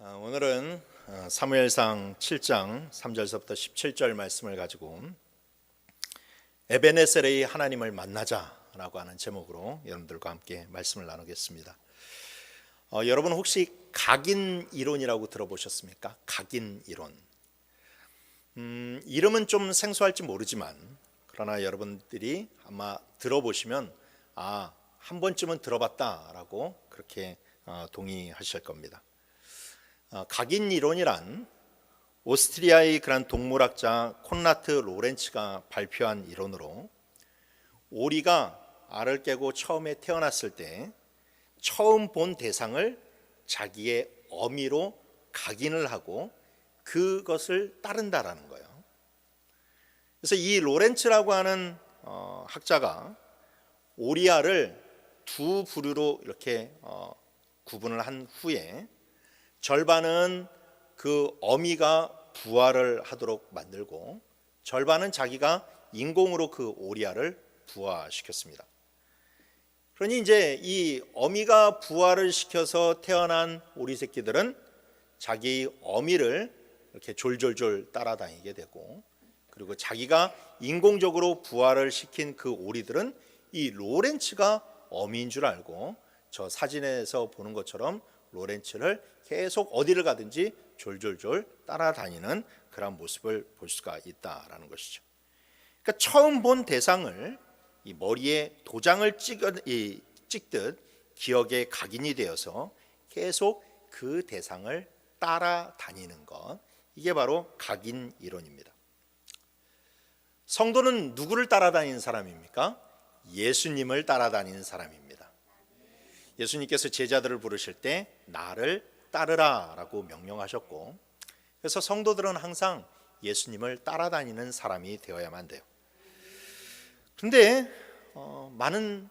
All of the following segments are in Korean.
오늘은 사무엘상 7장 3절서부터 17절 말씀을 가지고 에베네셀의 하나님을 만나자라고 하는 제목으로 여러분들과 함께 말씀을 나누겠습니다. 여러분 혹시 각인 이론이라고 들어보셨습니까? 각인 이론. 이름은 좀 생소할지 모르지만 그러나 여러분들이 아마 들어보시면 한 번쯤은 들어봤다라고 그렇게 동의하실 겁니다. 각인 이론이란 오스트리아의 그런 동물학자 콘라트 로렌츠가 발표한 이론으로 오리가 알을 깨고 처음에 태어났을 때 처음 본 대상을 자기의 어미로 각인을 하고 그것을 따른다라는 거예요. 그래서 이 로렌츠라고 하는 학자가 오리알을 두 부류로 이렇게 구분을 한 후에 절반은 그 어미가 부화를 하도록 만들고 절반은 자기가 인공으로 그 오리알을 부화시켰습니다. 그러니 이제 이 어미가 부화를 시켜서 태어난 오리 새끼들은 자기 어미를 이렇게 졸졸졸 따라다니게 되고, 그리고 자기가 인공적으로 부화를 시킨 그 오리들은 이 로렌츠가 어미인 줄 알고 저 사진에서 보는 것처럼 로렌츠를 계속 어디를 가든지 졸졸졸 따라다니는 그런 모습을 볼 수가 있다라는 것이죠. 그러니까 처음 본 대상을 이 머리에 도장을 찍듯 기억에 각인이 되어서 계속 그 대상을 따라다니는 것, 이게 바로 각인 이론입니다. 성도는 누구를 따라다니는 사람입니까? 예수님을 따라다니는 사람입니다. 예수님께서 제자들을 부르실 때 나를 따르라 라고 명령하셨고, 그래서 성도들은 항상 예수님을 따라다니는 사람이 되어야만 돼요. 그런데 많은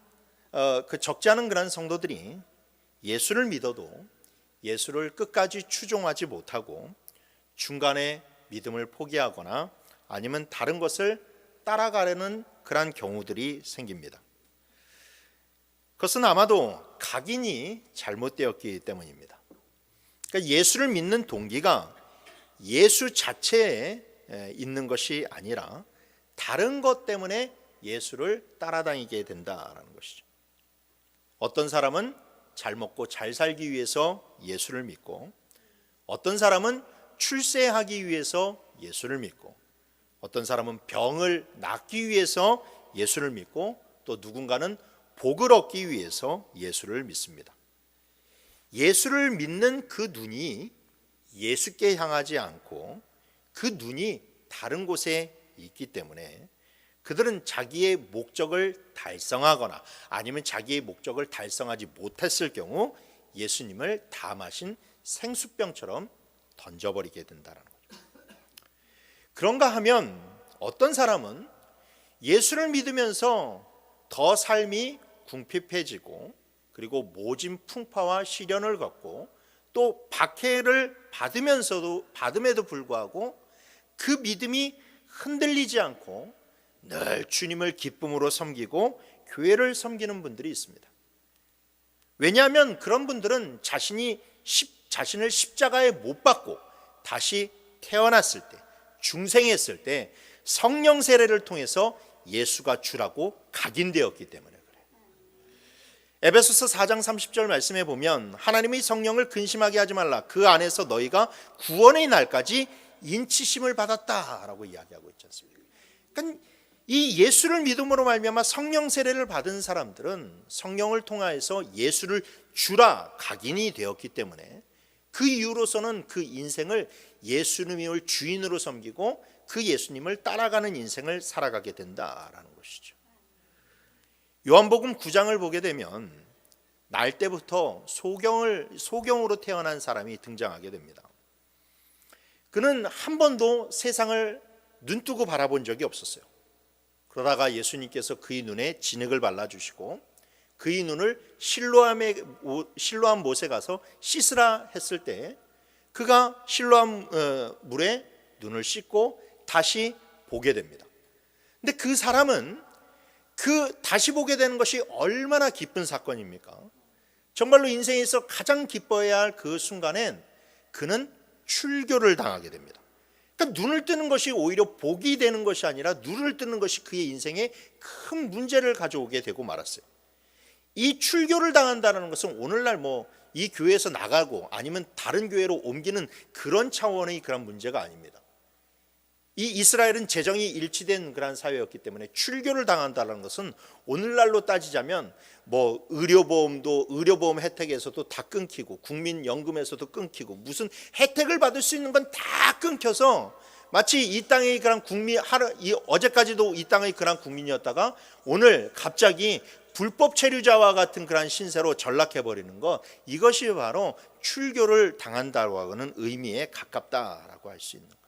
적지 않은 그런 성도들이 예수를 믿어도 예수를 끝까지 추종하지 못하고 중간에 믿음을 포기하거나 아니면 다른 것을 따라가려는 그런 경우들이 생깁니다. 그것은 아마도 각인이 잘못되었기 때문입니다. 그러니까 예수를 믿는 동기가 예수 자체에 있는 것이 아니라 다른 것 때문에 예수를 따라다니게 된다라는 것이죠. 어떤 사람은 잘 먹고 잘 살기 위해서 예수를 믿고, 어떤 사람은 출세하기 위해서 예수를 믿고, 어떤 사람은 병을 낫기 위해서 예수를 믿고, 또 누군가는 복을 얻기 위해서 예수를 믿습니다. 예수를 믿는 그 눈이 예수께 향하지 않고 그 눈이 다른 곳에 있기 때문에 그들은 자기의 목적을 달성하거나 아니면 자기의 목적을 달성하지 못했을 경우 예수님을 다 마신 생수병처럼 던져버리게 된다는 거죠. 그런가 하면 어떤 사람은 예수를 믿으면서 더 삶이 궁핍해지고, 그리고 모진 풍파와 시련을 겪고 또 박해를 받음에도 불구하고 그 믿음이 흔들리지 않고 늘 주님을 기쁨으로 섬기고 교회를 섬기는 분들이 있습니다. 왜냐하면 그런 분들은 자신을 십자가에 못 박고 다시 태어났을 때, 중생했을 때 성령 세례를 통해서 예수가 주라고 각인되었기 때문에 그래요. 에베소서 4장 30절 말씀에 보면 하나님의 성령을 근심하게 하지 말라, 그 안에서 너희가 구원의 날까지 인치심을 받았다라고 이야기하고 있지 않습니까? 그러니까 이 예수를 믿음으로 말미암아 성령 세례를 받은 사람들은 성령을 통하여서 예수를 주라 각인이 되었기 때문에 그 이후로서는 그 인생을 예수님을 주인으로 섬기고 그 예수님을 따라가는 인생을 살아가게 된다라는 것이죠. 요한복음 9장을 보게 되면 날 때부터 소경으로 태어난 사람이 등장하게 됩니다. 그는 한 번도 세상을 눈뜨고 바라본 적이 없었어요. 그러다가 예수님께서 그의 눈에 진흙을 발라주시고 그의 눈을 실로암 못에 가서 씻으라 했을 때 그가 실로암 물에 눈을 씻고 다시 보게 됩니다. 근데 그 사람은 그 다시 보게 되는 것이 얼마나 기쁜 사건입니까? 정말로 인생에서 가장 기뻐해야 할 그 순간엔 그는 출교를 당하게 됩니다. 그러니까 눈을 뜨는 것이 오히려 복이 되는 것이 아니라 눈을 뜨는 것이 그의 인생에 큰 문제를 가져오게 되고 말았어요. 이 출교를 당한다는 것은 오늘날 이 교회에서 나가고 아니면 다른 교회로 옮기는 그런 차원의 그런 문제가 아닙니다. 이 이스라엘은 재정이 일치된 그런 사회였기 때문에 출교를 당한다는 것은 오늘날로 따지자면 의료보험 혜택에서도 다 끊기고 국민연금에서도 끊기고 무슨 혜택을 받을 수 있는 건 다 끊겨서 마치 이 땅의 그런 어제까지도 이 땅의 그런 국민이었다가 오늘 갑자기 불법 체류자와 같은 그런 신세로 전락해 버리는 것, 이것이 바로 출교를 당한다고 하는 의미에 가깝다라고 할 수 있는 거예요.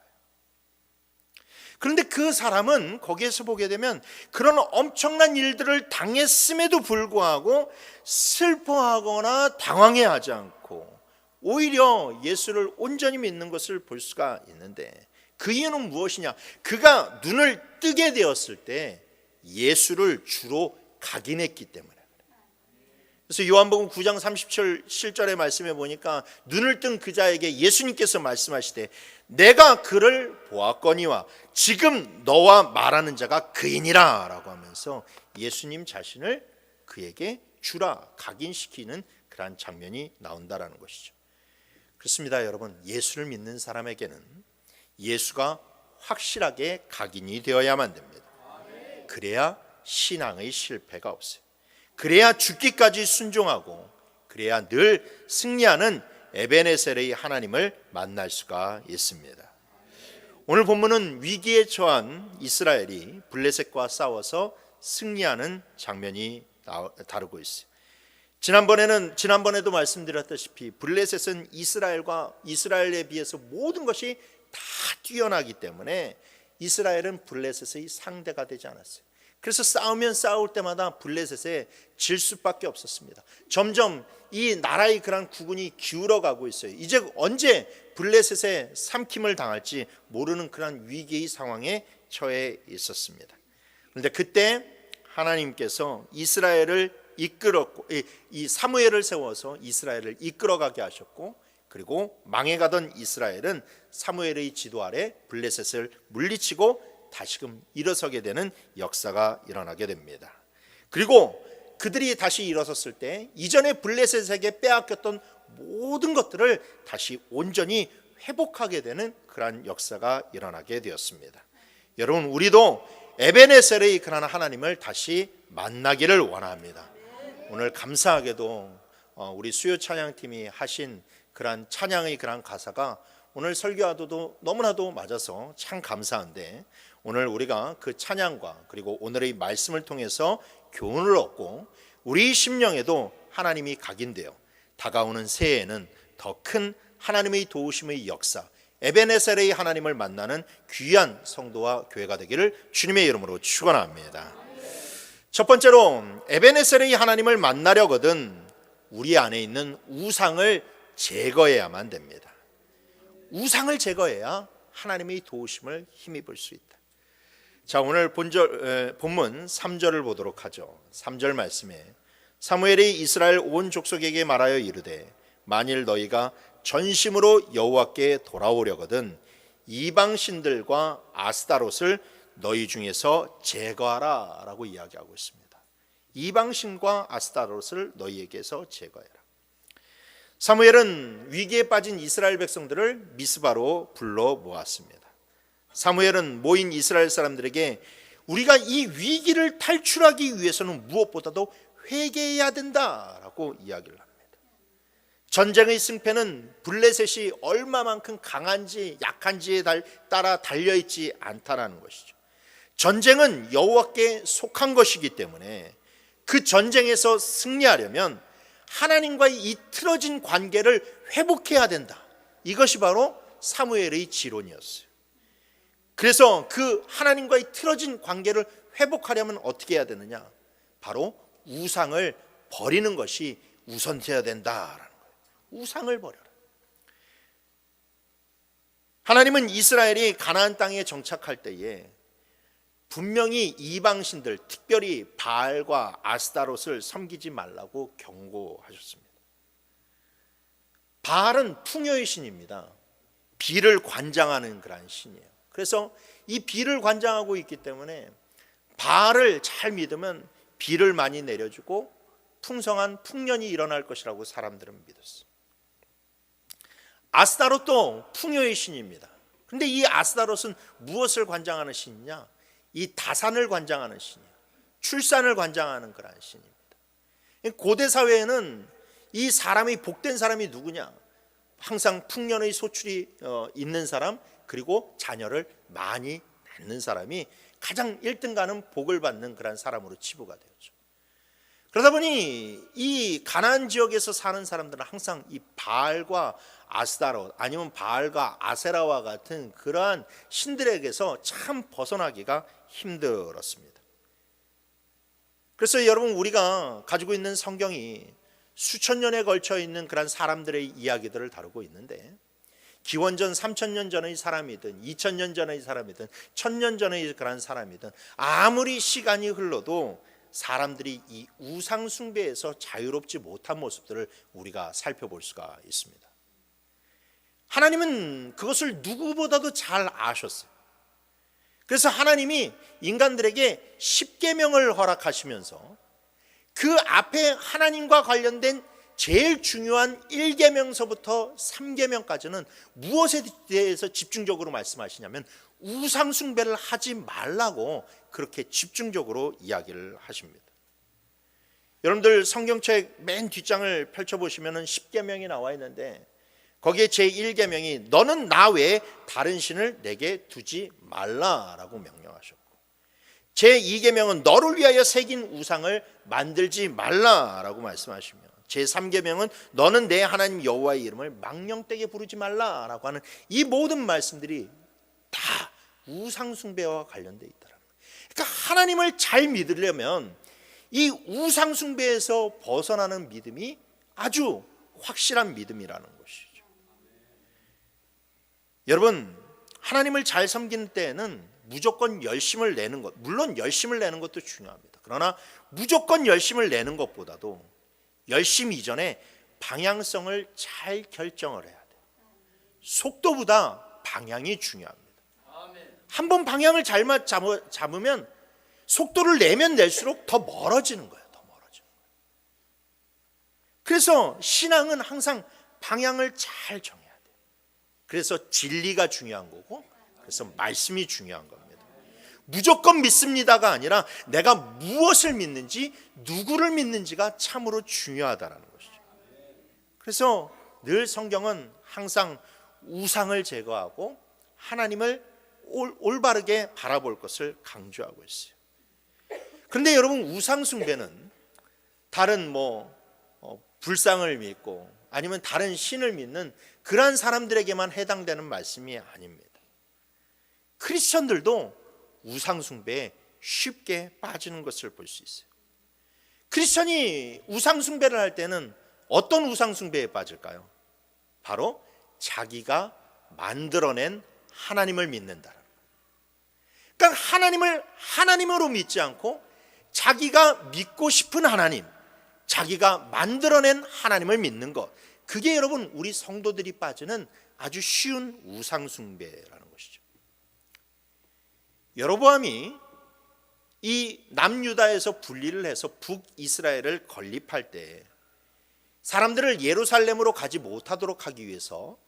그런데 그 사람은 거기에서 보게 되면 그런 엄청난 일들을 당했음에도 불구하고 슬퍼하거나 당황해하지 않고 오히려 예수를 온전히 믿는 것을 볼 수가 있는데, 그 이유는 무엇이냐? 그가 눈을 뜨게 되었을 때 예수를 주로 각인했기 때문에. 그래서 요한복음 9장 37절의 말씀에 보니까 눈을 뜬 그 자에게 예수님께서 말씀하시되 내가 그를 보았거니와 지금 너와 말하는 자가 그이니라 라고 하면서 예수님 자신을 그에게 주라 각인시키는 그러한 장면이 나온다라는 것이죠. 그렇습니다, 여러분. 예수를 믿는 사람에게는 예수가 확실하게 각인이 되어야만 됩니다. 그래야 신앙의 실패가 없어요. 그래야 죽기까지 순종하고 그래야 늘 승리하는 에베네셀의 하나님을 만날 수가 있습니다. 오늘 본문은 위기에 처한 이스라엘이 블레셋과 싸워서 승리하는 장면이 다루고 있어요. 지난번에도 말씀드렸다시피 블레셋은 이스라엘에 비해서 모든 것이 다 뛰어나기 때문에 이스라엘은 블레셋의 상대가 되지 않았어요. 그래서 싸우면 싸울 때마다 블레셋에 질 수밖에 없었습니다. 점점 이 나라의 그런 국운이 기울어가고 있어요. 이제 언제 블레셋에 삼킴을 당할지 모르는 그런 위기의 상황에 처해 있었습니다. 그런데 그때 하나님께서 이스라엘을 이끌었고, 이 사무엘을 세워서 이스라엘을 이끌어가게 하셨고, 그리고 망해가던 이스라엘은 사무엘의 지도 아래 블레셋을 물리치고 다시금 일어서게 되는 역사가 일어나게 됩니다. 그리고 그들이 다시 일어섰을 때 이전에 블레셋에게 빼앗겼던 모든 것들을 다시 온전히 회복하게 되는 그러한 역사가 일어나게 되었습니다. 여러분, 우리도 에베네셀의 그러한 하나님을 다시 만나기를 원합니다. 오늘 감사하게도 우리 수요 찬양팀이 하신 그러한 찬양의 그러한 가사가 오늘 설교와도 너무나도 맞아서 참 감사한데, 오늘 우리가 그 찬양과 그리고 오늘의 말씀을 통해서 교훈을 얻고 우리 심령에도 하나님이 각인되어 다가오는 새해에는 더 큰 하나님의 도우심의 역사, 에베네셀의 하나님을 만나는 귀한 성도와 교회가 되기를 주님의 이름으로 축원합니다. 첫 번째로 에베네셀의 하나님을 만나려거든 우리 안에 있는 우상을 제거해야만 됩니다. 우상을 제거해야 하나님의 도우심을 힘입을 수 있다. 자, 오늘 본문 3절을 보도록 하죠. 3절 말씀에 사무엘이 이스라엘 온 족속에게 말하여 이르되 만일 너희가 전심으로 여호와께 돌아오려거든 이방 신들과 아스타롯을 너희 중에서 제거하라 라고 이야기하고 있습니다. 이방 신과 아스타롯을 너희에게서 제거해라. 사무엘은 위기에 빠진 이스라엘 백성들을 미스바로 불러 모았습니다. 사무엘은 모인 이스라엘 사람들에게 우리가 이 위기를 탈출하기 위해서는 무엇보다도 회개해야 된다라고 이야기를 합니다. 전쟁의 승패는 블레셋이 얼마만큼 강한지 약한지에 따라 달려있지 않다라는 것이죠. 전쟁은 여호와께 속한 것이기 때문에 그 전쟁에서 승리하려면 하나님과의 이 틀어진 관계를 회복해야 된다. 이것이 바로 사무엘의 지론이었어요. 그래서 그 하나님과의 틀어진 관계를 회복하려면 어떻게 해야 되느냐? 바로 우상을 버리는 것이 우선돼야 된다라는 거예요. 우상을 버려라. 하나님은 이스라엘이 가나안 땅에 정착할 때에 분명히 이방신들, 특별히 바알과 아스타롯을 섬기지 말라고 경고하셨습니다. 바알은 풍요의 신입니다. 비를 관장하는 그런 신이에요. 그래서 이 비를 관장하고 있기 때문에 바알을 잘 믿으면 비를 많이 내려주고 풍성한 풍년이 일어날 것이라고 사람들은 믿었어요. 아스타롯도 풍요의 신입니다. 그런데 이 아스타롯은 무엇을 관장하는 신이냐? 이 다산을 관장하는 신이에요. 출산을 관장하는 그런 신입니다. 고대 사회에는 이 사람이 복된 사람이 누구냐? 항상 풍년의 소출이 있는 사람, 그리고 자녀를 많이 낳는 사람이 가장 1등 가는 복을 받는 그런 사람으로 치부가 되었죠. 그러다 보니 이 가나안 지역에서 사는 사람들은 항상 이 바알과 아스타롯, 아니면 바알과 아세라와 같은 그러한 신들에게서 참 벗어나기가 힘들었습니다. 그래서 여러분, 우리가 가지고 있는 성경이 수천 년에 걸쳐 있는 그런 사람들의 이야기들을 다루고 있는데, 기원전 3000년 전의 사람이든 2000년 전의 사람이든 1000년 전의 그런 사람이든 아무리 시간이 흘러도 사람들이 이 우상 숭배에서 자유롭지 못한 모습들을 우리가 살펴볼 수가 있습니다. 하나님은 그것을 누구보다도 잘 아셨어요. 그래서 하나님이 인간들에게 10계명을 허락하시면서 그 앞에 하나님과 관련된 제일 중요한 1계명서부터 3계명까지는 무엇에 대해서 집중적으로 말씀하시냐면 우상 숭배를 하지 말라고 그렇게 집중적으로 이야기를 하십니다. 여러분들 성경책 맨 뒷장을 펼쳐보시면 10계명이 나와 있는데, 거기에 제1계명이 너는 나 외에 다른 신을 내게 두지 말라라고 명령하셨고, 제2계명은 너를 위하여 새긴 우상을 만들지 말라라고 말씀하시며, 제3계명은 너는 내 하나님 여호와의 이름을 망령되게 부르지 말라라고 하는 이 모든 말씀들이 다 우상 숭배와 관련되어 있다는 거예요. 그러니까 하나님을 잘 믿으려면 이 우상 숭배에서 벗어나는 믿음이 아주 확실한 믿음이라는 것이죠. 여러분, 하나님을 잘 섬기는 때에는 무조건 열심을 내는 것, 물론 열심을 내는 것도 중요합니다. 그러나 무조건 열심을 내는 것보다도 열심 이전에 방향성을 잘 결정을 해야 돼요. 속도보다 방향이 중요합니다. 한번 방향을 잘못 잡으면 속도를 내면 낼수록 더 멀어지는 거예요. 더 멀어지는 거예요. 그래서 신앙은 항상 방향을 잘 정해야 돼요. 그래서 진리가 중요한 거고, 그래서 말씀이 중요한 겁니다. 무조건 믿습니다가 아니라 내가 무엇을 믿는지, 누구를 믿는지가 참으로 중요하다는 것이죠. 그래서 늘 성경은 항상 우상을 제거하고 하나님을 올바르게 바라볼 것을 강조하고 있어요. 그런데 여러분, 우상 숭배는 다른 불상을 믿고 아니면 다른 신을 믿는 그러한 사람들에게만 해당되는 말씀이 아닙니다. 크리스천들도 우상 숭배에 쉽게 빠지는 것을 볼 수 있어요. 크리스천이 우상 숭배를 할 때는 어떤 우상 숭배에 빠질까요? 바로 자기가 만들어낸 하나님을 믿는다는 거예요. 그러니까 하나님을 하나님으로 믿지 않고 자기가 믿고 싶은 하나님, 자기가 만들어낸 하나님을 믿는 것, 그게 여러분 우리 성도들이 빠지는 아주 쉬운 우상 숭배라는 것이죠. 여로보암이 이 남유다에서 분리를 해서 북이스라엘을 건립할 때 사람들을 예루살렘으로 가지 못하도록 하기 위해서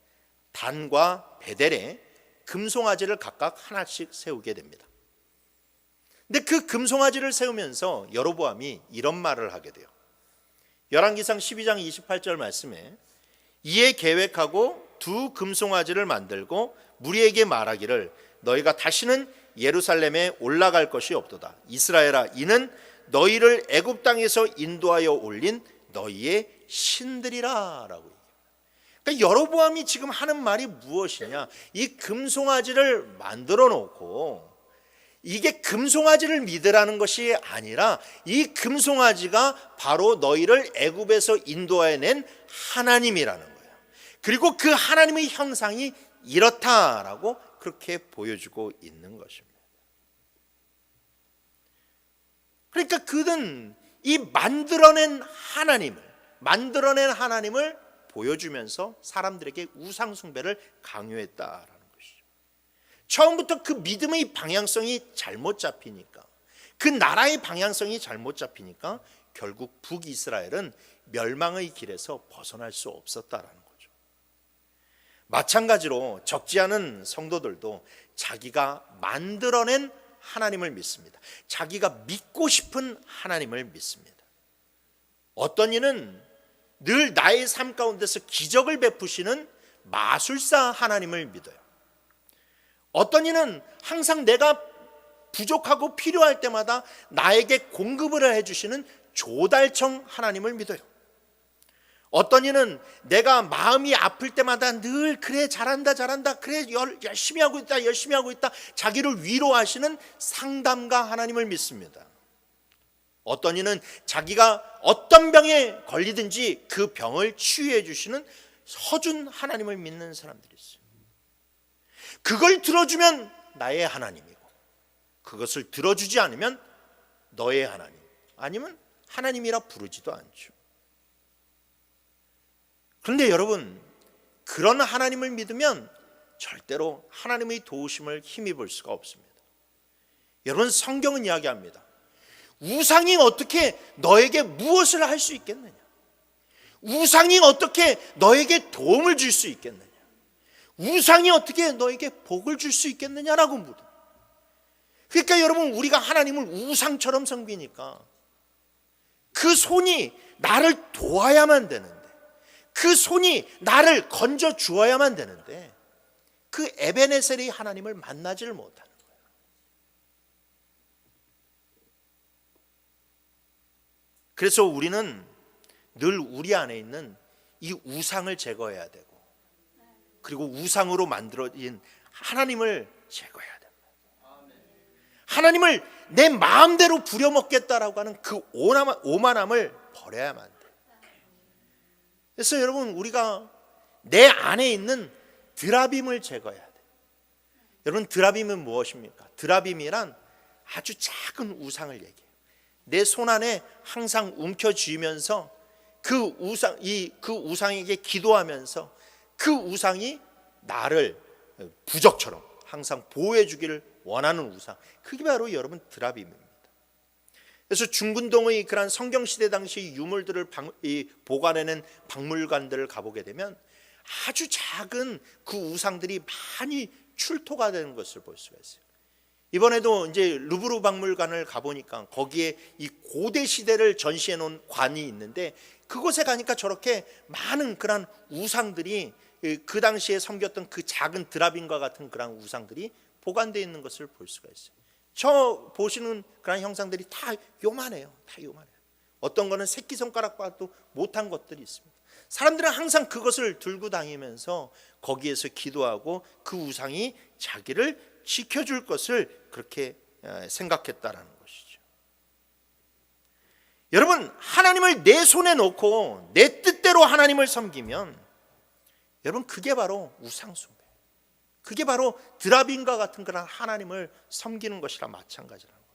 단과 베델에 금송아지를 각각 하나씩 세우게 됩니다. 근데 그 금송아지를 세우면서 여로보암이 이런 말을 하게 돼요. 열왕기상 12장 28절 말씀에 이에 계획하고 두 금송아지를 만들고 무리에게 말하기를 너희가 다시는 예루살렘에 올라갈 것이 없도다. 이스라엘아, 이는 너희를 애굽 땅에서 인도하여 올린 너희의 신들이라 라고 얘기합니다. 그러니까 여로보암이 지금 하는 말이 무엇이냐, 이 금송아지를 만들어 놓고 이게 금송아지를 믿으라는 것이 아니라 이 금송아지가 바로 너희를 애굽에서 인도해낸 하나님이라는 거예요. 그리고 그 하나님의 형상이 이렇다라고 그렇게 보여주고 있는 것입니다. 그러니까 그는 이 만들어낸 하나님을 보여주면서 사람들에게 우상 숭배를 강요했다라는 것이죠. 처음부터 그 믿음의 방향성이 잘못 잡히니까, 그 나라의 방향성이 잘못 잡히니까 결국 북이스라엘은 멸망의 길에서 벗어날 수 없었다라는 거죠. 마찬가지로 적지 않은 성도들도 자기가 만들어낸 하나님을 믿습니다. 자기가 믿고 싶은 하나님을 믿습니다. 어떤 이는 늘 나의 삶 가운데서 기적을 베푸시는 마술사 하나님을 믿어요. 어떤 이는 항상 내가 부족하고 필요할 때마다 나에게 공급을 해주시는 조달청 하나님을 믿어요. 어떤 이는 내가 마음이 아플 때마다 늘 그래 잘한다 그래 열심히 하고 있다 자기를 위로하시는 상담가 하나님을 믿습니다. 어떤 이는 자기가 어떤 병에 걸리든지 그 병을 치유해 주시는 서준 하나님을 믿는 사람들이 있어요. 그걸 들어주면 나의 하나님이고, 그것을 들어주지 않으면 너의 하나님, 아니면 하나님이라 부르지도 않죠. 그런데 여러분, 그런 하나님을 믿으면 절대로 하나님의 도우심을 힘입을 수가 없습니다. 여러분, 성경은 이야기합니다. 우상이 어떻게 너에게 무엇을 할 수 있겠느냐? 우상이 어떻게 너에게 도움을 줄 수 있겠느냐? 우상이 어떻게 너에게 복을 줄 수 있겠느냐라고 물어요. 그러니까 여러분, 우리가 하나님을 우상처럼 섬기니까 그 손이 나를 도와야만 되는데, 그 손이 나를 건져 주어야만 되는데, 그 에베네셀의 하나님을 만나지를 못하는 거예요. 그래서 우리는 늘 우리 안에 있는 이 우상을 제거해야 되고, 그리고 우상으로 만들어진 하나님을 제거해야 됩니다. 하나님을 내 마음대로 부려먹겠다라고 하는 그 오만함을 버려야만 돼요. 그래서 여러분, 우리가 내 안에 있는 드라빔을 제거해야 돼요. 여러분, 드라빔은 무엇입니까? 드라빔이란 아주 작은 우상을 얘기해요. 내 손 안에 항상 움켜쥐면서 그 우상에게 기도하면서 그 우상이 나를 부적처럼 항상 보호해 주기를 원하는 우상, 그게 바로 여러분 드라빔입니다. 그래서 중근동의 그런 성경시대 당시 유물들을 보관해낸 박물관들을 가보게 되면 아주 작은 그 우상들이 많이 출토가 되는 것을 볼 수가 있어요. 이번에도 이제 루브르 박물관을 가보니까 거기에 이 고대 시대를 전시해 놓은 관이 있는데, 그곳에 가니까 저렇게 많은 그런 우상들이, 그 당시에 섬겼던 그 작은 드라빔과 같은 그런 우상들이 보관되어 있는 것을 볼 수가 있어요. 저 보시는 그런 형상들이 다 요만해요. 다 요만해요. 어떤 거는 새끼손가락과도 못한 것들이 있습니다. 사람들은 항상 그것을 들고 다니면서 거기에서 기도하고 그 우상이 자기를 지켜줄 것을 그렇게 생각했다라는 것이죠. 여러분, 하나님을 내 손에 놓고 내 뜻대로 하나님을 섬기면, 여러분, 그게 바로 우상숭배, 그게 바로 드라빔과 같은 그런 하나님을 섬기는 것이라 마찬가지라는 겁니다.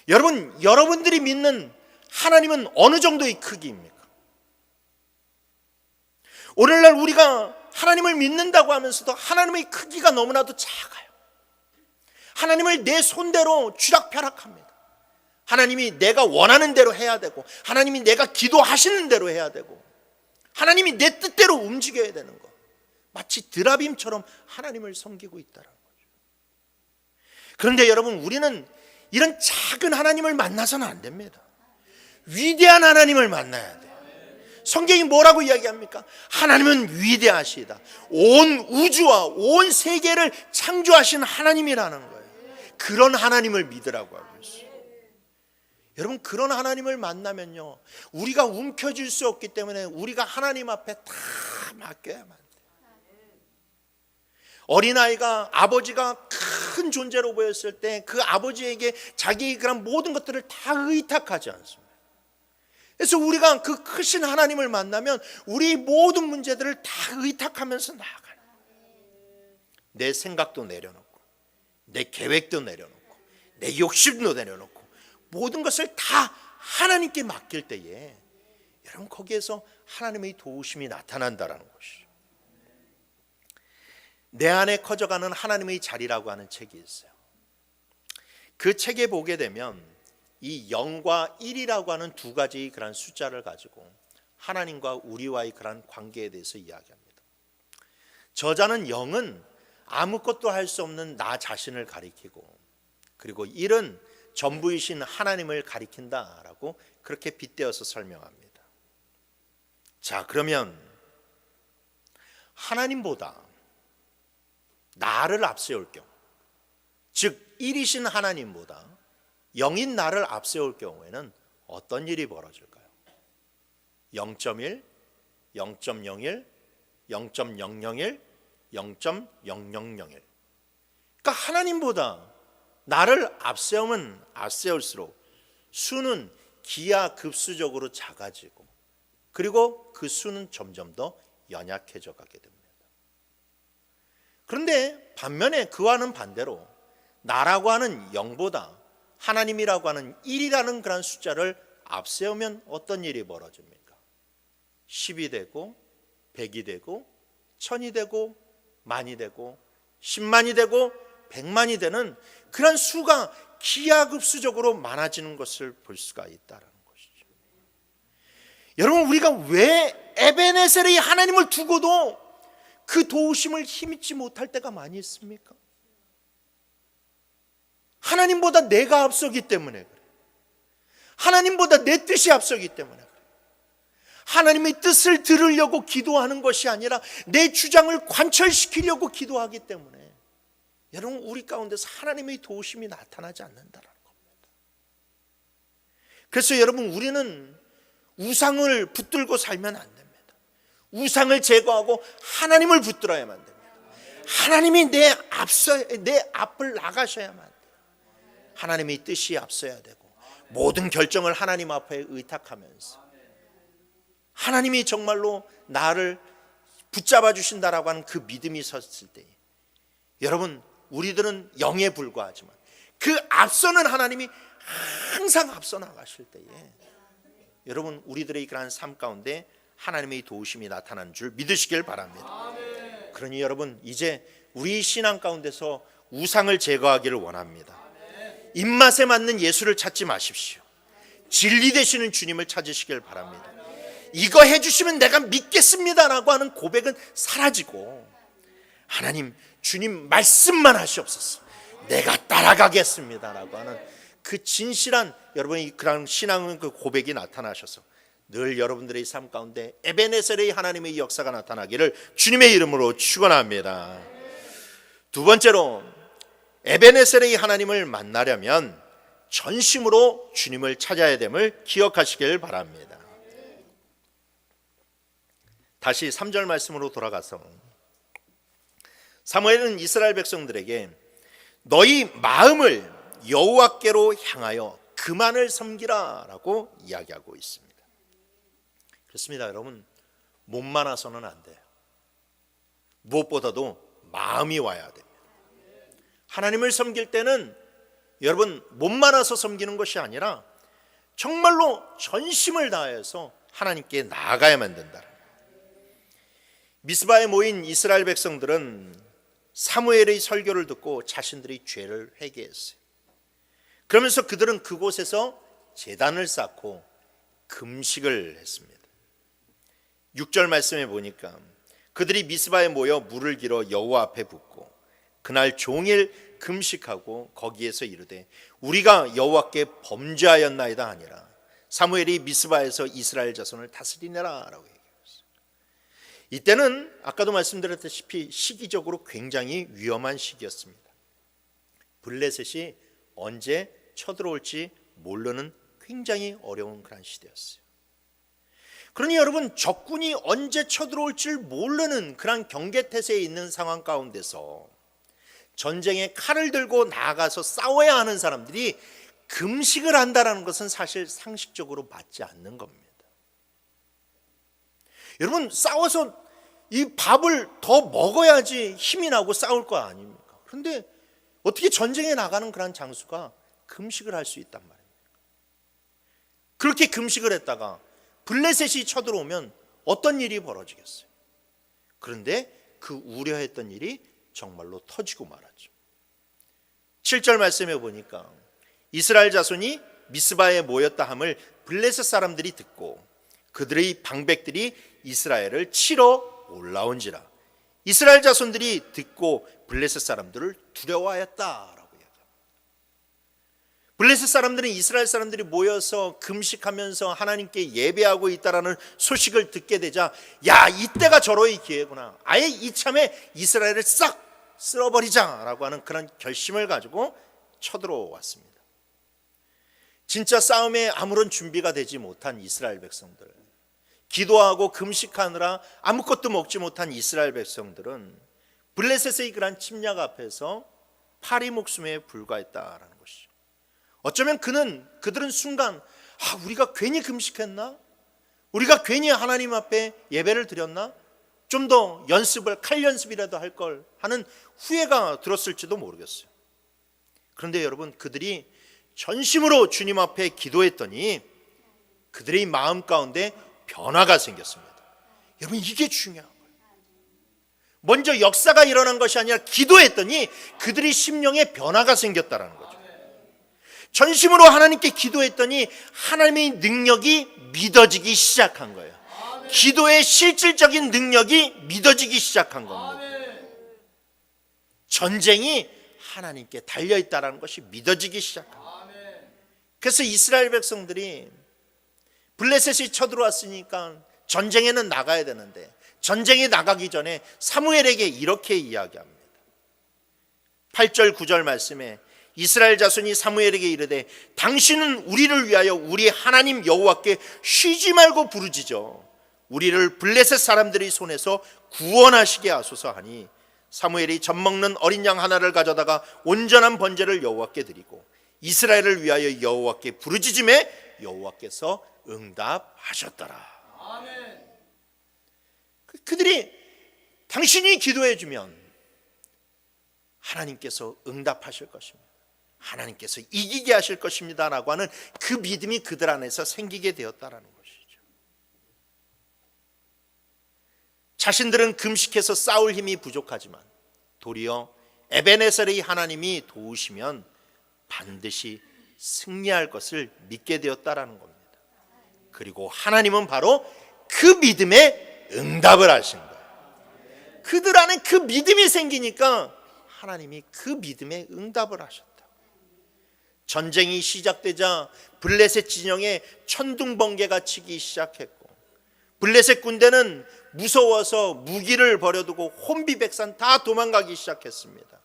여러분, 여러분들이 믿는 하나님은 어느 정도의 크기입니까? 오늘날 우리가 하나님을 믿는다고 하면서도 하나님의 크기가 너무나도 작아요. 하나님을 내 손대로 쥐락펴락합니다. 하나님이 내가 원하는 대로 해야 되고, 하나님이 내가 기도하시는 대로 해야 되고, 하나님이 내 뜻대로 움직여야 되는 것, 마치 드라빔처럼 하나님을 섬기고 있다는 거죠. 그런데 여러분, 우리는 이런 작은 하나님을 만나서는 안 됩니다. 위대한 하나님을 만나야 돼요. 성경이 뭐라고 이야기합니까? 하나님은 위대하시다. 온 우주와 온 세계를 창조하신 하나님이라는 거예요. 그런 하나님을 믿으라고 하고 있어요. 여러분, 그런 하나님을 만나면요, 우리가 움켜쥘 수 없기 때문에 우리가 하나님 앞에 다 맡겨야만 돼요. 어린아이가 아버지가 큰 존재로 보였을 때 그 아버지에게 자기 그런 모든 것들을 다 의탁하지 않습니다. 그래서 우리가 그 크신 하나님을 만나면 우리 모든 문제들을 다 의탁하면서 나아가는, 내 생각도 내려놓고, 내 계획도 내려놓고, 내 욕심도 내려놓고, 모든 것을 다 하나님께 맡길 때에 여러분, 거기에서 하나님의 도우심이 나타난다라는 것이죠. 내 안에 커져가는 하나님의 자리라고 하는 책이 있어요. 그 책에 보게 되면 이 0과 1이라고 하는 두 가지 그런 숫자를 가지고 하나님과 우리와의 그런 관계에 대해서 이야기합니다. 저자는 0은 아무것도 할 수 없는 나 자신을 가리키고, 그리고 1은 전부이신 하나님을 가리킨다라고 그렇게 빗대어서 설명합니다. 자, 그러면 하나님보다 나를 앞세울 경우, 즉 1이신 하나님보다 0인 나를 앞세울 경우에는 어떤 일이 벌어질까요? 0.1, 0.01, 0.001, 0.0001. 그러니까 하나님보다 나를 앞세우면 앞세울수록 수는 기하급수적으로 작아지고, 그리고 그 수는 점점 더 연약해져 가게 됩니다. 그런데 반면에 그와는 반대로 나라고 하는 0보다 하나님이라고 하는 1이라는 그런 숫자를 앞세우면 어떤 일이 벌어집니까? 10이 되고 100이 되고 1000이 되고 만이 되고 10만이 되고 100만이 되는 그런 수가 기하급수적으로 많아지는 것을 볼 수가 있다는 것이죠. 여러분, 우리가 왜 에베네셀의 하나님을 두고도 그 도우심을 힘입지 못할 때가 많이 있습니까? 하나님보다 내가 앞서기 때문에 그래. 하나님보다 내 뜻이 앞서기 때문에 그래. 하나님의 뜻을 들으려고 기도하는 것이 아니라 내 주장을 관철시키려고 기도하기 때문에 여러분, 우리 가운데서 하나님의 도우심이 나타나지 않는다는 겁니다. 그래서 여러분, 우리는 우상을 붙들고 살면 안 됩니다. 우상을 제거하고 하나님을 붙들어야만 됩니다. 하나님이 내 앞을 나가셔야만 돼요. 하나님의 뜻이 앞서야 되고, 모든 결정을 하나님 앞에 의탁하면서 하나님이 정말로 나를 붙잡아 주신다라고 하는 그 믿음이 섰을 때, 여러분, 우리들은 0에 불과하지만 그 앞서는 하나님이 항상 앞서 나가실 때에 여러분, 우리들의 그러한 삶 가운데 하나님의 도우심이 나타나는 줄 믿으시길 바랍니다. 그러니 여러분, 이제 우리 신앙 가운데서 우상을 제거하기를 원합니다. 입맛에 맞는 예수를 찾지 마십시오. 진리 되시는 주님을 찾으시길 바랍니다. 이거 해주시면 내가 믿겠습니다라고 하는 고백은 사라지고, 하나님, 주님 말씀만 하시옵소서, 내가 따라가겠습니다라고 하는 그 진실한 여러분의 그런 신앙의 그 고백이 나타나셔서 늘 여러분들의 삶 가운데 에베네셀의 하나님의 역사가 나타나기를 주님의 이름으로 축원합니다. 두 번째로, 에베네셀의 하나님을 만나려면 전심으로 주님을 찾아야 됨을 기억하시길 바랍니다. 다시 3절 말씀으로 돌아가서 사무엘은 이스라엘 백성들에게 너희 마음을 여호와께로 향하여 그만을 섬기라 라고 이야기하고 있습니다. 그렇습니다. 여러분, 몸만 와서는 안 돼요. 무엇보다도 마음이 와야 됩니다. 하나님을 섬길 때는 여러분, 몸만 와서 섬기는 것이 아니라 정말로 전심을 다해서 하나님께 나아가야만 된다. 미스바에 모인 이스라엘 백성들은 사무엘의 설교를 듣고 자신들의 죄를 회개했어요. 그러면서 그들은 그곳에서 제단을 쌓고 금식을 했습니다. 6절 말씀에 보니까 그들이 미스바에 모여 물을 길어 여호와 앞에 붓고 그날 종일 금식하고 거기에서 이르되 우리가 여호와께 범죄하였나이다 하니라. 사무엘이 미스바에서 이스라엘 자손을 다스리느라 라고 얘기했어요. 이때는 아까도 말씀드렸다시피 시기적으로 굉장히 위험한 시기였습니다. 블레셋이 언제 쳐들어올지 모르는 굉장히 어려운 그런 시대였어요. 그러니 여러분, 적군이 언제 쳐들어올 줄 모르는 그런 경계태세에 있는 상황 가운데서 전쟁에 칼을 들고 나아가서 싸워야 하는 사람들이 금식을 한다는 것은 사실 상식적으로 맞지 않는 겁니다. 여러분, 싸워서 이 밥을 더 먹어야지 힘이 나고 싸울 거 아닙니까? 그런데 어떻게 전쟁에 나가는 그런 장수가 금식을 할 수 있단 말입니까? 그렇게 금식을 했다가 블레셋이 쳐들어오면 어떤 일이 벌어지겠어요? 그런데 그 우려했던 일이 정말로 터지고 말았죠. 7절 말씀해 보니까 이스라엘 자손이 미스바에 모였다 함을 블레셋 사람들이 듣고 그들의 방백들이 이스라엘을 치러 올라온지라. 이스라엘 자손들이 듣고 블레셋 사람들을 두려워하였다라고 이야기합니다. 블레셋 사람들은 이스라엘 사람들이 모여서 금식하면서 하나님께 예배하고 있다라는 소식을 듣게 되자, 야, 이때가 절호의 기회구나, 아예 이참에 이스라엘을 싹 쓸어버리자라고 하는 그런 결심을 가지고 쳐들어왔습니다. 진짜 싸움에 아무런 준비가 되지 못한 이스라엘 백성들, 기도하고 금식하느라 아무것도 먹지 못한 이스라엘 백성들은 블레셋의 그런 침략 앞에서 파리 목숨에 불과했다라는 것이죠. 어쩌면 그들은 순간, 우리가 괜히 금식했나? 우리가 괜히 하나님 앞에 예배를 드렸나? 좀 더 칼 연습이라도 할 걸 하는 후회가 들었을지도 모르겠어요. 그런데 여러분, 그들이 전심으로 주님 앞에 기도했더니 그들의 마음 가운데 변화가 생겼습니다. 여러분, 이게 중요한 거예요. 먼저 역사가 일어난 것이 아니라 기도했더니 그들의 심령에 변화가 생겼다는 거죠. 전심으로 하나님께 기도했더니 하나님의 능력이 믿어지기 시작한 거예요. 기도의 실질적인 능력이 믿어지기 시작한 겁니다. 전쟁이 하나님께 달려있다는 것이 믿어지기 시작합니다. 그래서 이스라엘 백성들이 블레셋이 쳐들어왔으니까 전쟁에는 나가야 되는데, 전쟁에 나가기 전에 사무엘에게 이렇게 이야기합니다. 8절 9절 말씀에 이스라엘 자손이 사무엘에게 이르되 당신은 우리를 위하여 우리 하나님 여호와께 쉬지 말고 부르짖어 우리를 블레셋 사람들의 손에서 구원하시게 하소서 하니, 사무엘이 젖먹는 어린 양 하나를 가져다가 온전한 번제를 여호와께 드리고 이스라엘을 위하여 여호와께 부르짖음에 여호와께서 응답하셨더라. 아멘. 그들이 당신이 기도해 주면 하나님께서 응답하실 것입니다, 하나님께서 이기게 하실 것입니다 라고 하는 그 믿음이 그들 안에서 생기게 되었다라는 것이죠. 자신들은 금식해서 싸울 힘이 부족하지만 도리어 에베네셀의 하나님이 도우시면 반드시 승리할 것을 믿게 되었다라는 겁니다. 그리고 하나님은 바로 그 믿음에 응답을 하신 거예요. 그들 안에 그 믿음이 생기니까 하나님이 그 믿음에 응답을 하셨다. 전쟁이 시작되자 블레셋 진영에 천둥번개가 치기 시작했고, 블레셋 군대는 무서워서 무기를 버려두고 혼비백산 다 도망가기 시작했습니다.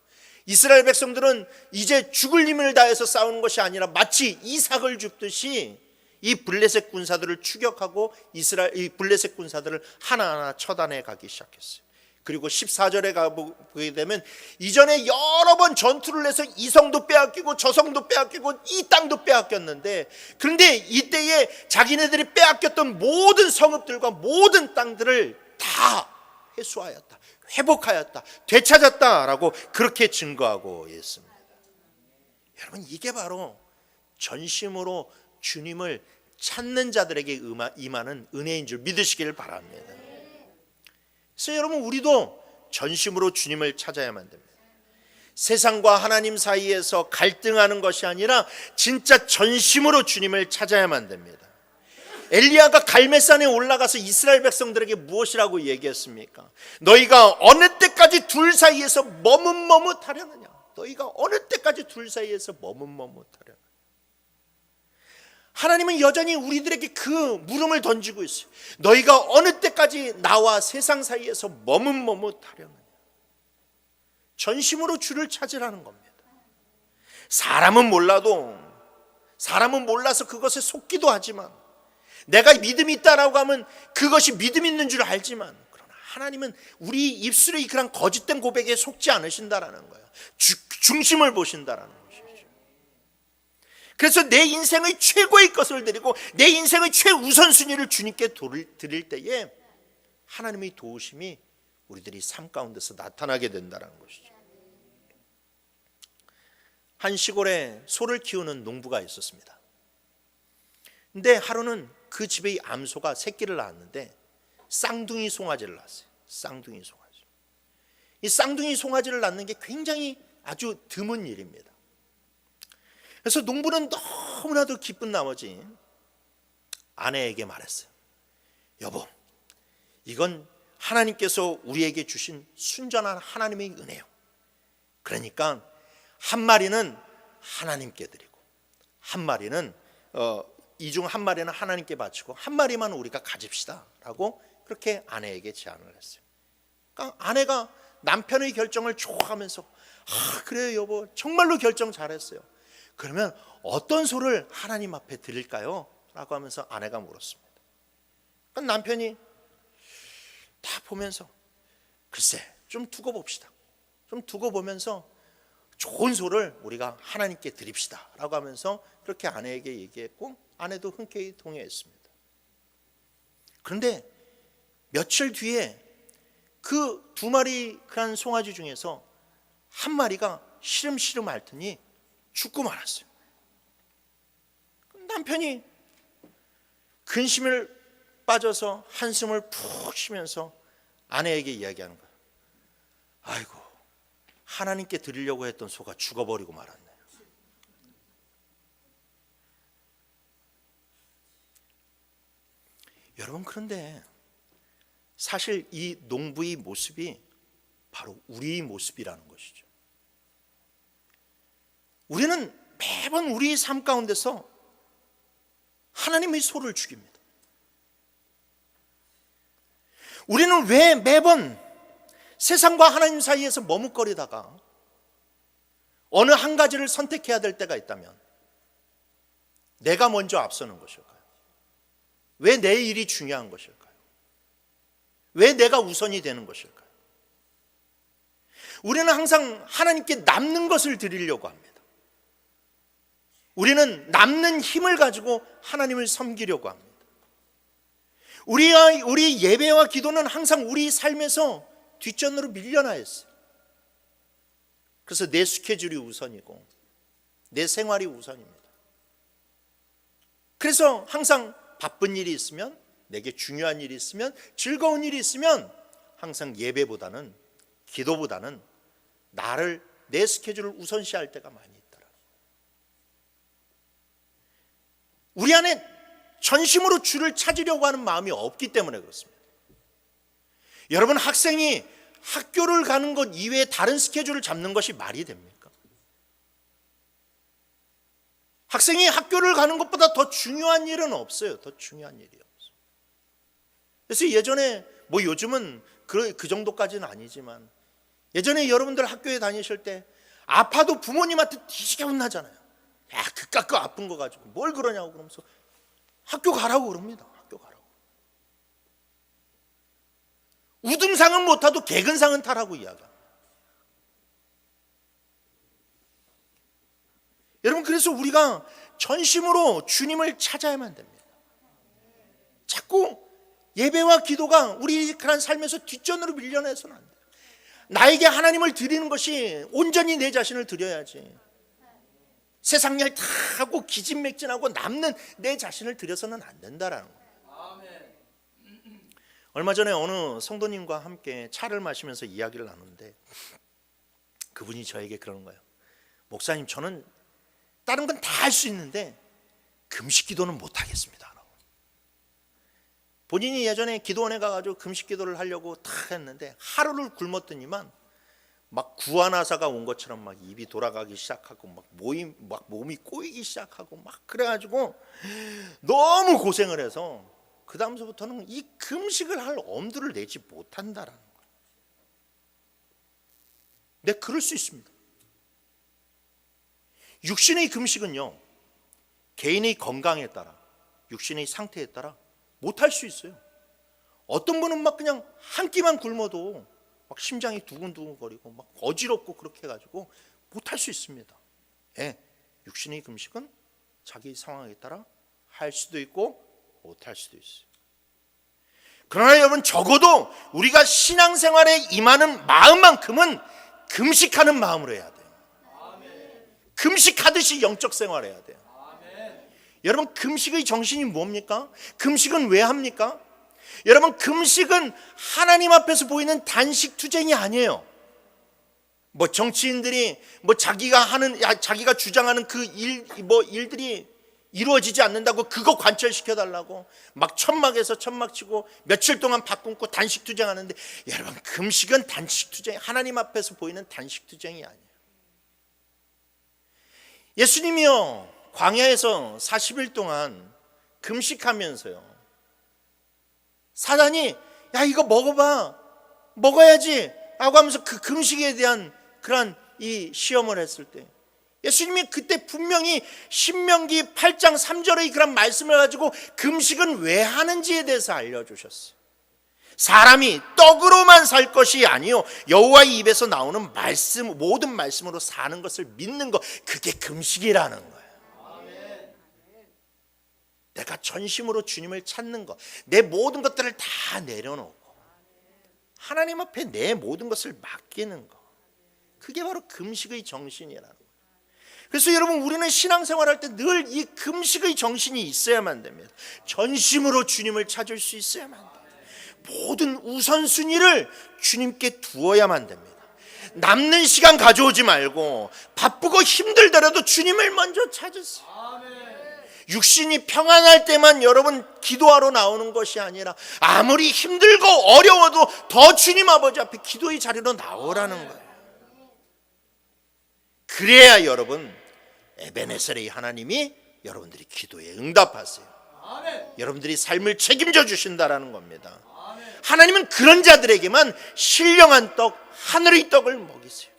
이스라엘 백성들은 이제 죽을 힘을 다해서 싸우는 것이 아니라 마치 이삭을 줍듯이 이 블레셋 군사들을 추격하고 이 블레셋 군사들을 하나하나 처단해 가기 시작했어요. 그리고 14절에 가보게 되면 이전에 여러 번 전투를 해서 이 성도 빼앗기고 저 성도 빼앗기고 이 땅도 빼앗겼는데, 그런데 이때에 자기네들이 빼앗겼던 모든 성읍들과 모든 땅들을 다 회수하였다, 회복하였다, 되찾았다라고 그렇게 증거하고 있습니다. 여러분, 이게 바로 전심으로 주님을 찾는 자들에게 임하는 은혜인 줄 믿으시기를 바랍니다. 그래서 여러분, 우리도 전심으로 주님을 찾아야만 됩니다. 세상과 하나님 사이에서 갈등하는 것이 아니라 진짜 전심으로 주님을 찾아야만 됩니다. 엘리야가 갈멜산에 올라가서 이스라엘 백성들에게 무엇이라고 얘기했습니까? 너희가 어느 때까지 둘 사이에서 머뭇머뭇하려느냐? 너희가 어느 때까지 둘 사이에서 머뭇머뭇하려느냐? 하나님은 여전히 우리들에게 그 물음을 던지고 있어요. 너희가 어느 때까지 나와 세상 사이에서 머뭇머뭇하려느냐? 전심으로 주를 찾으라는 겁니다. 사람은 몰라서 그것에 속기도 하지만, 내가 믿음이 있다라고 하면 그것이 믿음 있는 줄 알지만, 그러나 하나님은 우리 입술의 그런 거짓된 고백에 속지 않으신다라는 거예요. 중심을 보신다라는 것이죠. 그래서 내 인생의 최고의 것을 드리고 내 인생의 최우선순위를 주님께 드릴 때에 하나님의 도우심이 우리들이 삶 가운데서 나타나게 된다는 것이죠. 한 시골에 소를 키우는 농부가 있었습니다. 근데 하루는 그 집의 암소가 새끼를 낳았는데 쌍둥이 송아지를 낳았어요. 쌍둥이 송아지. 이 쌍둥이 송아지를 낳는 게 굉장히 아주 드문 일입니다. 그래서 농부는 너무나도 기쁜 나머지 아내에게 말했어요. 여보, 이건 하나님께서 우리에게 주신 순전한 하나님의 은혜요. 그러니까 한 마리는 하나님께 드리고 한 마리는 이 중 한 마리는 하나님께 바치고 한 마리만 우리가 가집시다 라고 그렇게 아내에게 제안을 했어요. 그러니까 아내가 남편의 결정을 좋아하면서 그래요 여보, 정말로 결정 잘했어요. 그러면 어떤 소를 하나님 앞에 드릴까요? 라고 하면서 아내가 물었습니다. 그러니까 남편이 다 보면서 글쎄 좀 두고 봅시다. 좀 두고 보면서 좋은 소를 우리가 하나님께 드립시다 라고 하면서 그렇게 아내에게 얘기했고 아내도 흔쾌히 동의했습니다. 그런데 며칠 뒤에 그 두 마리 큰 송아지 중에서 한 마리가 시름시름 앓더니 죽고 말았어요. 남편이 근심을 빠져서 한숨을 푹 쉬면서 아내에게 이야기하는 거예요. 아이고, 하나님께 드리려고 했던 소가 죽어버리고 말았네. 여러분, 그런데 사실 이 농부의 모습이 바로 우리의 모습이라는 것이죠. 우리는 매번 우리의 삶 가운데서 하나님의 소를 죽입니다. 우리는 왜 매번 세상과 하나님 사이에서 머뭇거리다가 어느 한 가지를 선택해야 될 때가 있다면 내가 먼저 앞서는 것일까요? 왜 내 일이 중요한 것일까요? 왜 내가 우선이 되는 것일까요? 우리는 항상 하나님께 남는 것을 드리려고 합니다. 우리는 남는 힘을 가지고 하나님을 섬기려고 합니다. 우리 예배와 기도는 항상 우리 삶에서 뒷전으로 밀려나 있어요. 그래서 내 스케줄이 우선이고 내 생활이 우선입니다. 그래서 항상 바쁜 일이 있으면, 내게 중요한 일이 있으면, 즐거운 일이 있으면 항상 예배보다는, 기도보다는 내 스케줄을 우선시할 때가 많이 있더라. 우리 안에 전심으로 주를 찾으려고 하는 마음이 없기 때문에 그렇습니다. 여러분, 학생이 학교를 가는 것 이외에 다른 스케줄을 잡는 것이 말이 됩니까? 학생이 학교를 가는 것보다 더 중요한 일은 없어요. 더 중요한 일이 없어요. 그래서 예전에, 요즘은 그 정도까지는 아니지만, 예전에 여러분들 학교에 다니실 때 아파도 부모님한테 뒤지게 혼나잖아요. 야, 그깟 거 아픈 거 가지고 뭘 그러냐고 그러면서 학교 가라고 그럽니다. 학교 가라고. 우등상은 못 타도 개근상은 타라고 이야기합니다. 여러분, 그래서 우리가 전심으로 주님을 찾아야만 됩니다. 자꾸 예배와 기도가 우리 그런 삶에서 뒷전으로 밀려나서는 안 돼요. 나에게 하나님을 드리는 것이 온전히 내 자신을 드려야지. 세상 일 다 하고 기진맥진하고 남는 내 자신을 드려서는 안 된다라는 거예요. 얼마 전에 어느 성도님과 함께 차를 마시면서 이야기를 나누는데 그분이 저에게 그러는 거예요. 목사님, 저는 다른 건 다 할 수 있는데 금식 기도는 못 하겠습니다. 본인이 예전에 기도원에 가가지고 금식 기도를 하려고 탁 했는데 하루를 굶었더니만 막 구안화사가 온 것처럼 막 입이 돌아가기 시작하고 막 몸이 꼬이기 시작하고 막 그래가지고 너무 고생을 해서 그 다음서부터는 이 금식을 할 엄두를 내지 못한다라는 거예요. 근데 그럴 수 있습니다. 육신의 금식은요, 개인의 건강에 따라, 육신의 상태에 따라 못할 수 있어요. 어떤 분은 막 그냥 한 끼만 굶어도 막 심장이 두근두근거리고 막 어지럽고 그렇게 해가지고 못할 수 있습니다. 예, 육신의 금식은 자기 상황에 따라 할 수도 있고 못할 수도 있어요. 그러나 여러분, 적어도 우리가 신앙생활에 임하는 마음만큼은 금식하는 마음으로 해야 돼요. 금식하듯이 영적 생활해야 돼요. 여러분, 금식의 정신이 뭡니까? 금식은 왜 합니까? 여러분, 금식은 하나님 앞에서 보이는 단식 투쟁이 아니에요. 뭐 정치인들이 뭐 자기가 주장하는 그 일들이 이루어지지 않는다고 그거 관철시켜 달라고 막 천막에서 천막 치고 며칠 동안 밥 굶고 단식 투쟁하는데, 여러분, 금식은 단식 투쟁, 하나님 앞에서 보이는 단식 투쟁이 아니에요. 예수님이요, 광야에서 40일 동안 금식하면서요, 사단이 야, 이거 먹어봐, 먹어야지 라고 하면서 그 금식에 대한 그런 이 시험을 했을 때, 예수님이 그때 분명히 신명기 8장 3절의 그런 말씀을 가지고 금식은 왜 하는지에 대해서 알려주셨어요. 사람이 떡으로만 살 것이 아니요 여호와의 입에서 나오는 말씀, 모든 말씀으로 사는 것을 믿는 것, 그게 금식이라는 거예요. 내가 전심으로 주님을 찾는 것, 내 모든 것들을 다 내려놓고 하나님 앞에 내 모든 것을 맡기는 것, 그게 바로 금식의 정신이라는 거예요. 그래서 여러분, 우리는 신앙생활할 때 늘 이 금식의 정신이 있어야만 됩니다. 전심으로 주님을 찾을 수 있어야만 됩니다. 모든 우선순위를 주님께 두어야만 됩니다. 남는 시간 가져오지 말고 바쁘고 힘들더라도 주님을 먼저 찾으세요. 육신이 평안할 때만 여러분 기도하러 나오는 것이 아니라 아무리 힘들고 어려워도 더 주님 아버지 앞에 기도의 자리로 나오라는 거예요. 그래야 여러분, 에베네셀의 하나님이 여러분들이 기도에 응답하세요. 여러분들이 삶을 책임져 주신다라는 겁니다. 하나님은 그런 자들에게만 신령한 떡, 하늘의 떡을 먹이세요.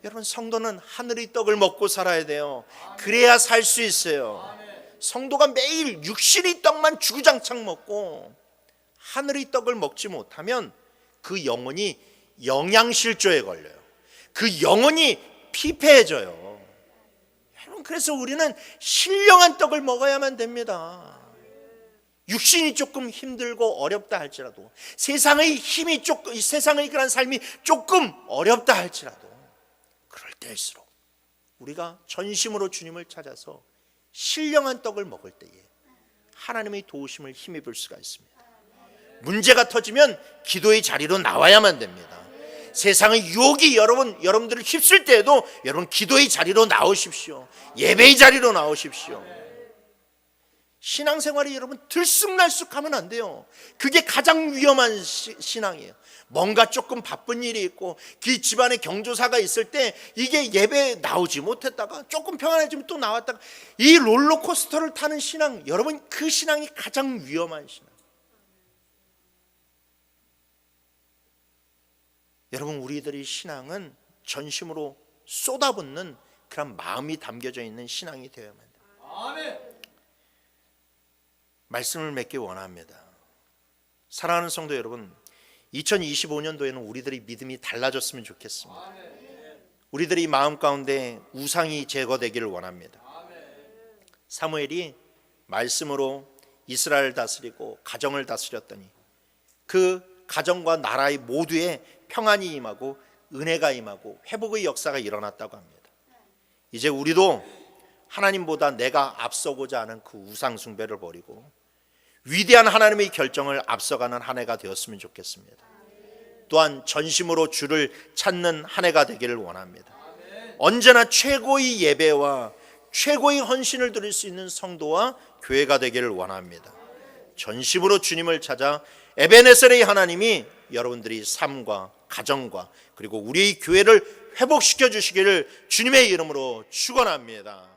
여러분, 성도는 하늘의 떡을 먹고 살아야 돼요. 그래야 살 수 있어요. 성도가 매일 육신의 떡만 주구장창 먹고 하늘의 떡을 먹지 못하면 그 영혼이 영양실조에 걸려요. 그 영혼이 피폐해져요. 여러분, 그래서 우리는 신령한 떡을 먹어야만 됩니다. 육신이 조금 힘들고 어렵다 할지라도, 세상의 힘이 조금, 세상의 그런 삶이 조금 어렵다 할지라도, 그럴 때일수록 우리가 전심으로 주님을 찾아서 신령한 떡을 먹을 때에 하나님의 도우심을 힘입을 수가 있습니다. 문제가 터지면 기도의 자리로 나와야만 됩니다. 세상의 유혹이 여러분들을 휩쓸 때에도 여러분 기도의 자리로 나오십시오. 예배의 자리로 나오십시오. 신앙생활이 여러분 들쑥날쑥하면 안 돼요. 그게 가장 위험한 신앙이에요. 뭔가 조금 바쁜 일이 있고 그 집안에 경조사가 있을 때 이게 예배에 나오지 못했다가 조금 평안해지면 또 나왔다가, 이 롤러코스터를 타는 신앙, 여러분, 그 신앙이 가장 위험한 신앙. 여러분, 우리들의 신앙은 전심으로 쏟아붓는 그런 마음이 담겨져 있는 신앙이 되어야만 합니다. 말씀을 맺기 원합니다. 사랑하는 성도 여러분, 2025년도에는 우리들의 믿음이 달라졌으면 좋겠습니다. 우리들의 마음 가운데 우상이 제거되기를 원합니다. 사무엘이 말씀으로 이스라엘을 다스리고 가정을 다스렸더니 그 가정과 나라의 모두에 평안이 임하고 은혜가 임하고 회복의 역사가 일어났다고 합니다. 이제 우리도 하나님보다 내가 앞서고자 하는 그 우상 숭배를 버리고 위대한 하나님의 결정을 앞서가는 한 해가 되었으면 좋겠습니다. 또한 전심으로 주를 찾는 한 해가 되기를 원합니다. 언제나 최고의 예배와 최고의 헌신을 드릴 수 있는 성도와 교회가 되기를 원합니다. 전심으로 주님을 찾아 에베네셀의 하나님이 여러분들이 삶과 가정과 그리고 우리의 교회를 회복시켜 주시기를 주님의 이름으로 축원합니다.